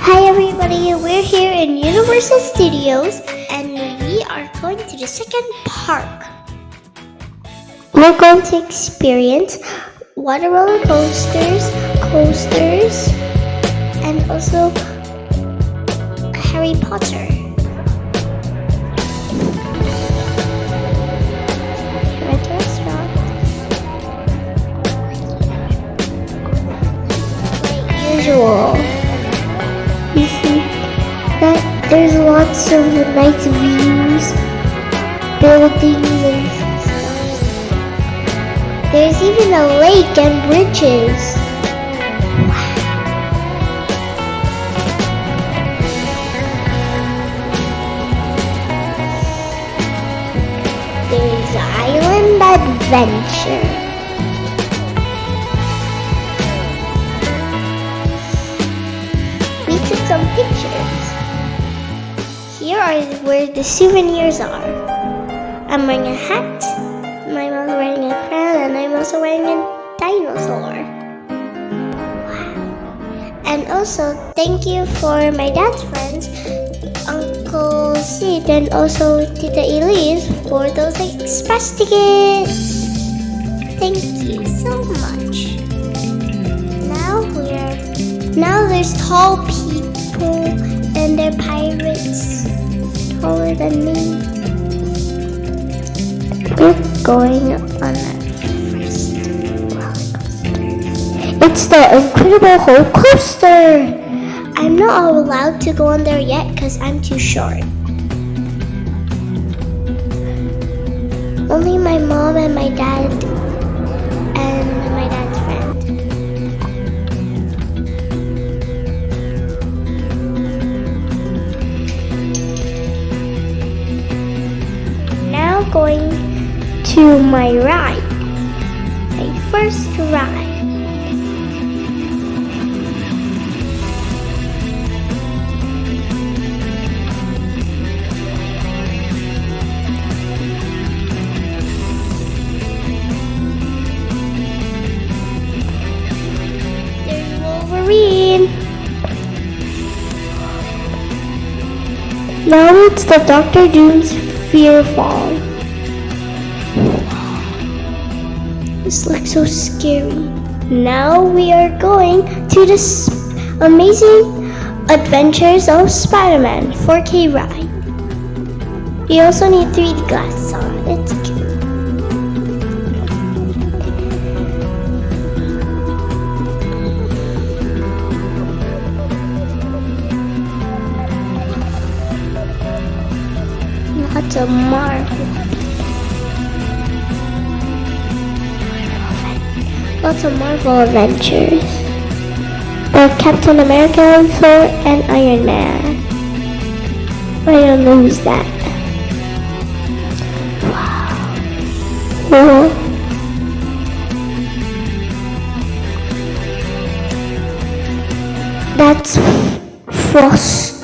Hi everybody, we're here in Universal Studios and we are going to the second park. We're going to experience water roller coasters, and also Harry Potter. We're at the restaurant. Like usual. You see that there's lots of nice views, buildings and stuff. There's even a lake and bridges. Wow. There's Island Adventure. We took some pictures. Here are where the souvenirs are. I'm wearing a hat, my mom's wearing a crown, and I'm also wearing a dinosaur. Wow. And also, thank you for my dad's friends, Uncle Sid, and also Tita Elise for those express tickets. Thank you so much. Now there's tall people and they're pirates taller than me. We're going on a first roller coaster. It's the Incredible Hulk coaster. I'm not allowed to go on there yet because I'm too short. Only my mom and my dad and my dad's friend. Going to my ride, my first ride. There's Wolverine. Now it's the Dr. Doom's FearFall. This looks so scary. Now we are going to the amazing adventures of Spiderman 4K ride. You also need 3D glasses on. It's cute. Lots of Marvel. Lots of Marvel adventures. Captain America, Thor, and Iron Man. I don't know who's that. Wow. Cool. That's Frost.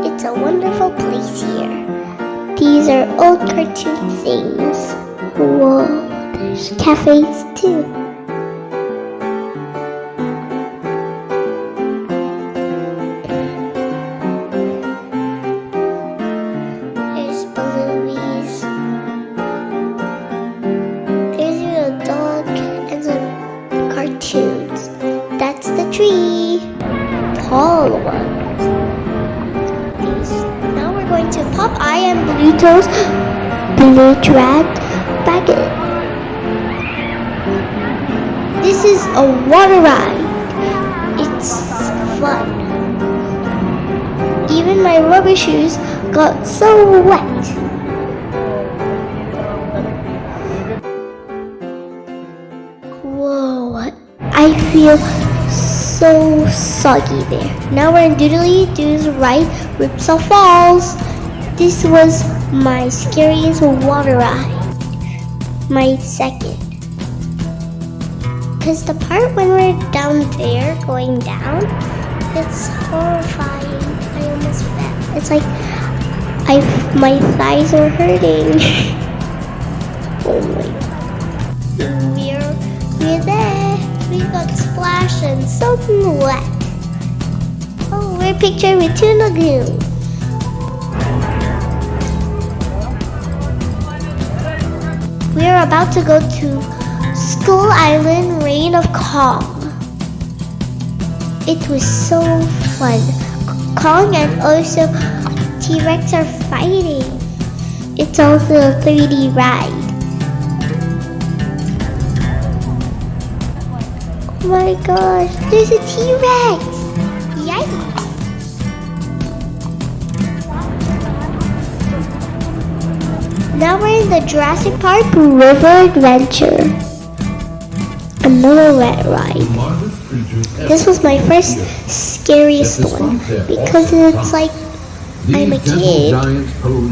It's a wonderful place here. These are old cartoon things. Whoa, there's cafes too. There's Bluey's. There's a dog and some cartoons. That's the tree. Tall one. Now we're going to Pop Eye and Bluto's Bilge-Rat Baggage. This is a water ride. It's fun. Even my rubber shoes got so wet. Whoa, I feel so soggy there. Now we're in Dudley Do-Rights Ripsaw Falls. This was my scariest water ride. My second. Because the part when we're down there, going down, it's horrifying. I almost fell. It's like my thighs are hurting. Oh my God. We're there. We got splashed and something wet. Oh, we're pictured with two lagoons. We are about to go to Skull Island Reign of Kong. It was so fun. Kong and also T-Rex are fighting. It's also a 3D ride. Oh my gosh, there's a T-Rex! Yikes! Now we're in the Jurassic Park River Adventure. Another wet ride. This was my first scariest one because it's like I'm a kid.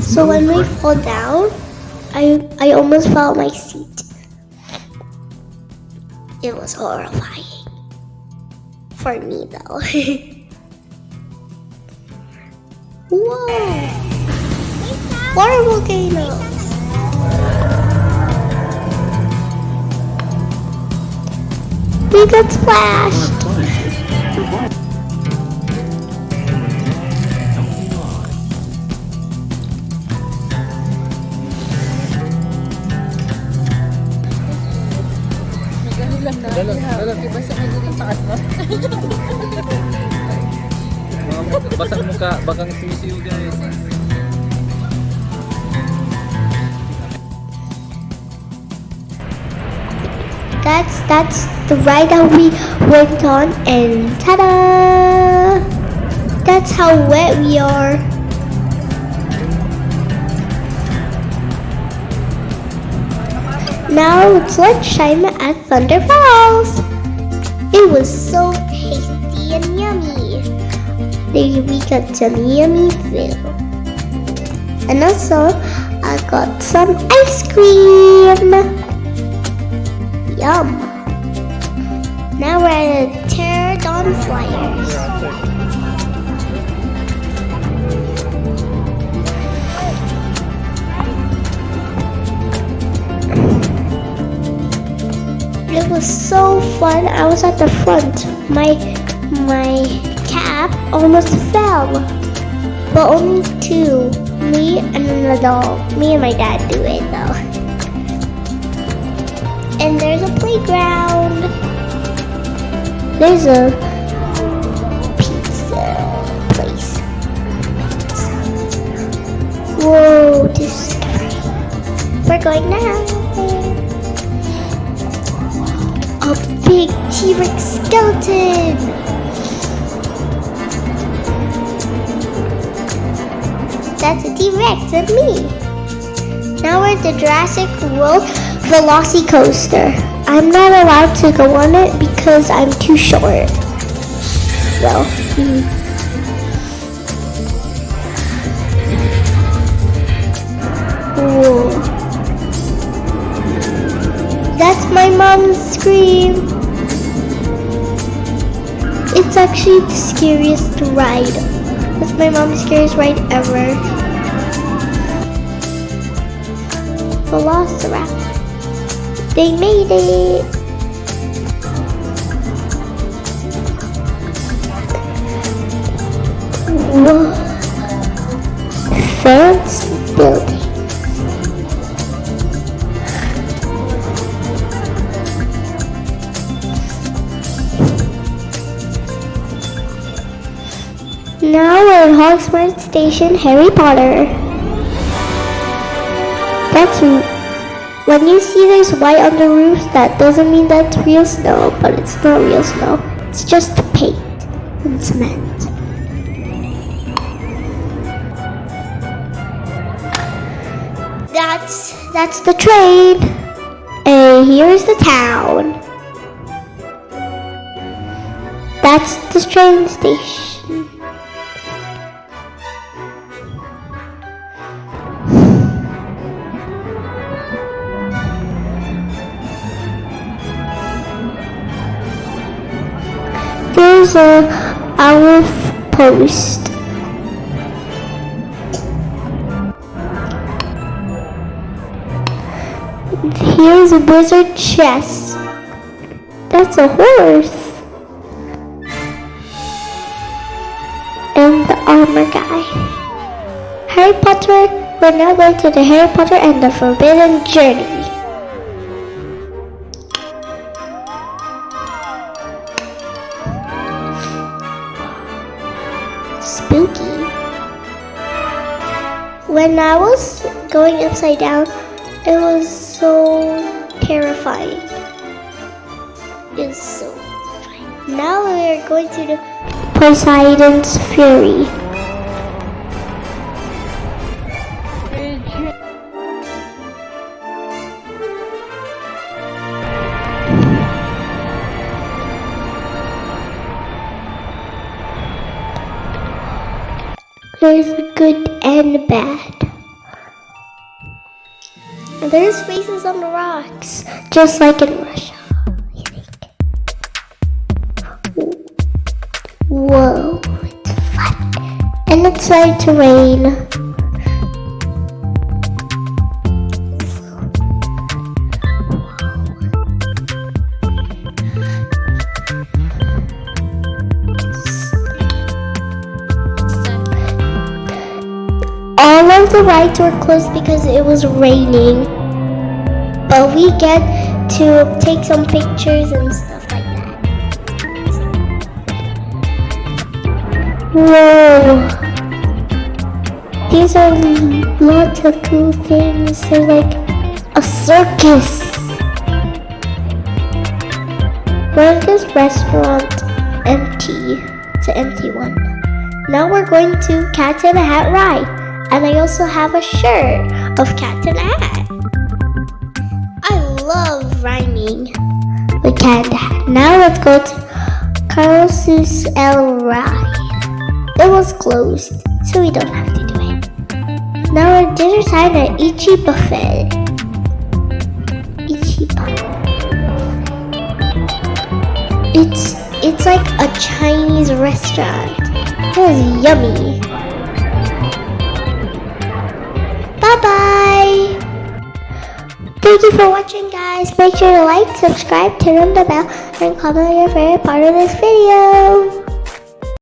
So when we fall down, I almost fell out my seat. It was horrifying. For me though. Whoa! Water volcanoes! We got splashed! Basa mo ka, bakang sumisiyo guys. That's the ride that we went on, and ta-da! That's how wet we are. Now it's lunchtime at Thunder Falls. It was so tasty and yummy. There we got some yummy food. And also, I got some ice cream. Yum. Now we're at Pteranodon Flyers. It was so fun. I was at the front. My cap almost fell. But only two. Me and an adult. Me and my dad do it though. And there's a playground. There's a pizza place. Whoa, discovery. We're going now. A big T-Rex skeleton. That's a T-Rex and me. Now we're at the Jurassic World Velocicoaster. I'm not allowed to go on it because I'm too short. Well, Whoa. That's my mom's scream. It's actually the scariest ride. That's my mom's scariest ride ever. Velociraptor. They made it! Whoa! Fancy building. Now we're at Hogsmeade Station, Harry Potter. When you see there's white on the roof, that doesn't mean that's real snow, but it's not real snow. It's just paint and cement. That's the train. And here's the town. That's the train station. to our post. Here's a wizard chest. That's a horse. And the armor guy. Harry Potter, we're now going to the Harry Potter and the Forbidden Journey. Spooky. When I was going upside down, it was so terrifying. It's so fine. Now we're going to the Poseidon's Fury. There's good and bad. And there's faces on the rocks, just like in Russia, I think. Whoa, it's fun. And it's starting to rain. All of the rides were closed because it was raining, but we get to take some pictures and stuff like that. Whoa! These are lots of cool things. They're like a circus. We're in this restaurant empty. It's an empty one. Now we're going to Cat in a Hat ride. And I also have a shirt of Cat in a Hat. I love rhyming with Cat in a Hat. Now let's go to Carlos El Ride. It was closed, so we don't have to do it. Now we're dinner time at Ichi Buffet. Ichi Buffet. It's like a Chinese restaurant. It was yummy. Bye-bye! Thank you for watching, guys. Make sure to like, subscribe, turn on the bell, and comment your favorite part of this video.